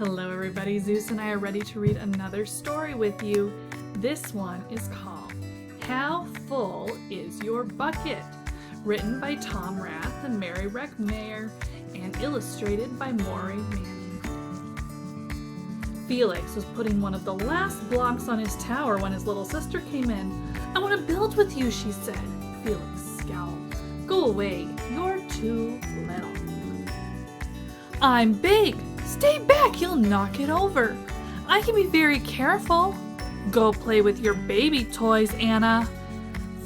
Hello everybody, Zeus and I are ready to read another story with you. This one is called How Full Is Your Bucket? Written by Tom Rath and Mary Reckmeyer and illustrated by Laurie. Felix was putting one of the last blocks on his tower when his little sister came in. "I want to build with you," she said. Felix scowled. "Go away, you're too little." "I'm big. Stay back, you'll knock it over. I can be very careful." "Go play with your baby toys, Anna."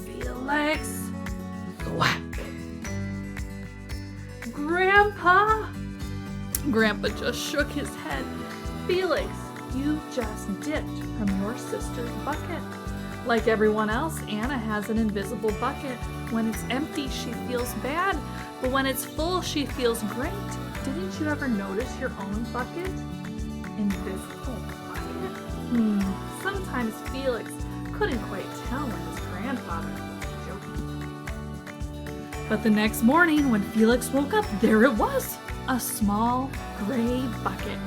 "Felix." Whack. "Grandpa." Grandpa just shook his head. "Felix, you just dipped from your sister's bucket." Like everyone else, Anna has an invisible bucket. When it's empty, she feels bad, but when it's full, she feels great. Didn't you ever notice your own bucket? Invisible bucket? Sometimes Felix couldn't quite tell when his grandfather was joking. But the next morning, when Felix woke up, there it was, a small gray bucket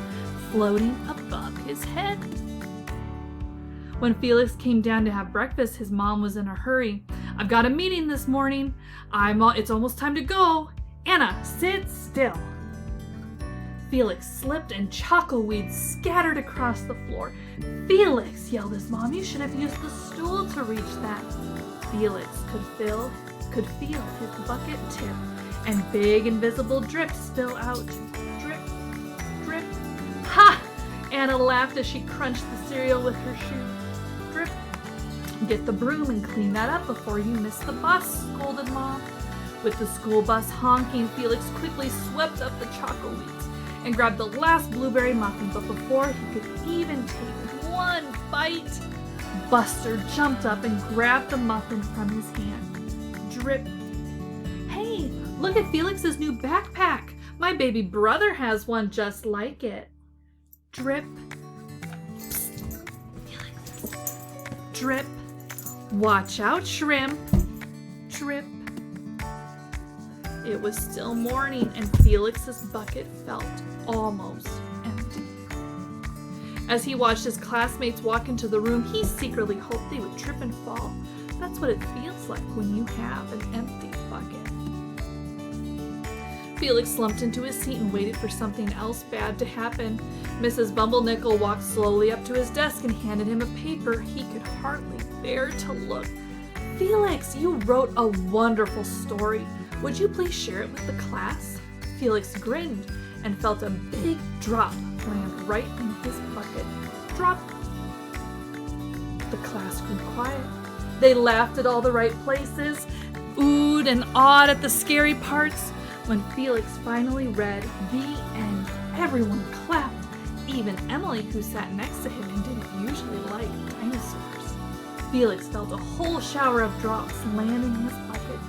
floating above his head. When Felix came down to have breakfast, his mom was in a hurry. "I've got a meeting this morning. It's almost time to go. Anna, sit still." Felix slipped and chocolate scattered across the floor. "Felix," yelled his mom, "you should have used the stool to reach that." Felix could feel his bucket tip and big invisible drips spill out. Drip, drip. "Ha!" Anna laughed as she crunched the cereal with her shoe. Drip. "Get the broom and clean that up before you miss the bus," scolded Mom. With the school bus honking, Felix quickly swept up the choco wheats and grabbed the last blueberry muffin, but before he could even take one bite, Buster jumped up and grabbed the muffin from his hand. Drip. "Hey, look at Felix's new backpack. My baby brother has one just like it." Drip. Psst. Felix. Drip. "Watch out, shrimp." Drip. It was still morning and Felix's bucket felt almost empty. As he watched his classmates walk into the room, he secretly hoped they would trip and fall. That's what it feels like when you have an empty bucket. Felix slumped into his seat and waited for something else bad to happen. Mrs. Bumblenickel walked slowly up to his desk and handed him a paper. He could hardly bear to look. "Felix, you wrote a wonderful story. Would you please share it with the class?" Felix grinned and felt a big drop land right in his bucket. Drop. The class grew quiet. They laughed at all the right places, oohed and awed at the scary parts. When Felix finally read the end, everyone clapped, even Emily, who sat next to him and didn't usually like dinosaurs. Felix felt a whole shower of drops land in his bucket.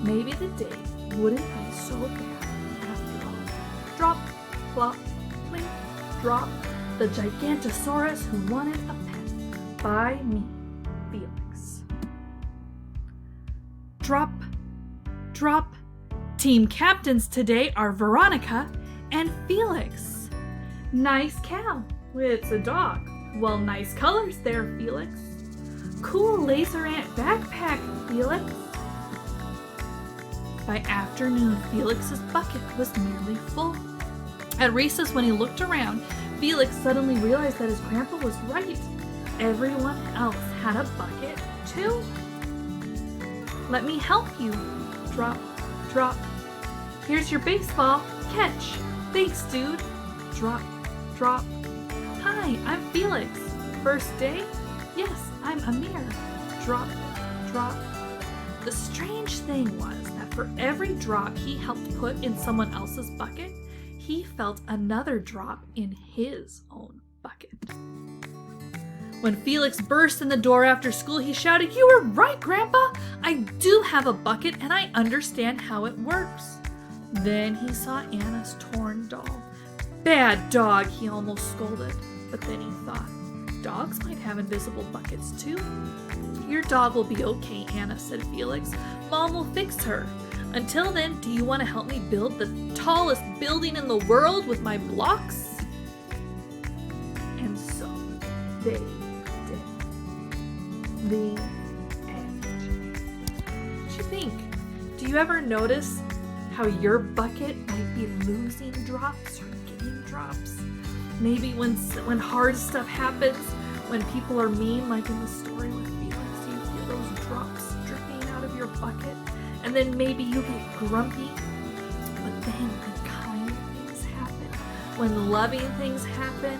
Maybe the day wouldn't be so bad after all. Drop, plop, plink, drop. The Gigantosaurus who wanted a pet. By me, Felix. Drop, drop. Team captains today are Veronica and Felix. Nice cow. It's a dog. Well, nice colors there, Felix. Cool laser ant backpack, Felix. By afternoon, Felix's bucket was nearly full. At recess, when he looked around, Felix suddenly realized that his grandpa was right. Everyone else had a bucket too. "Let me help you." Drop, drop. "Here's your baseball. Catch." "Thanks, dude." Drop, drop. "Hi, I'm Felix. First day?" "Yes, I'm Amir." Drop, drop. The strange thing was that for every drop he helped put in someone else's bucket, he felt another drop in his own bucket. When Felix burst in the door after school, he shouted, "You were right, Grandpa! I do have a bucket and I understand how it works." Then he saw Anna's torn doll. "Bad dog," he almost scolded. But then he thought, dogs might have invisible buckets too. "Your dog will be okay," Anna said, Felix. "Mom will fix her. Until then, do you want to help me build the tallest building in the world with my blocks?" they did. The end. What you think? Do you ever notice how your bucket might be losing drops or getting drops? Maybe when hard stuff happens, when people are mean, like in the story with Felix, you feel those drops dripping out of your bucket, and then maybe you get grumpy. But then when kind things happen, when loving things happen,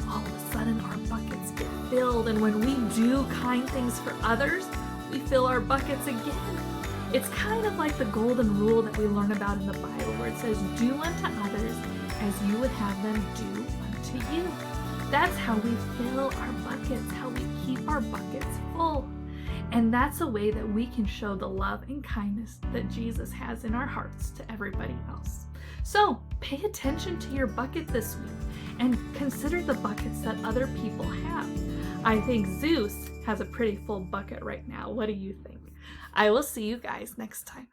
all of a sudden our buckets get filled, and when we do kind things for others, we fill our buckets again. It's kind of like the golden rule that we learn about in the Bible, where it says, do unto others as you would have them do unto you. That's how we fill our buckets, how we keep our buckets full. And that's a way that we can show the love and kindness that Jesus has in our hearts to everybody else. So pay attention to your bucket this week and consider the buckets that other people have. I think Zeus has a pretty full bucket right now. What do you think? I will see you guys next time.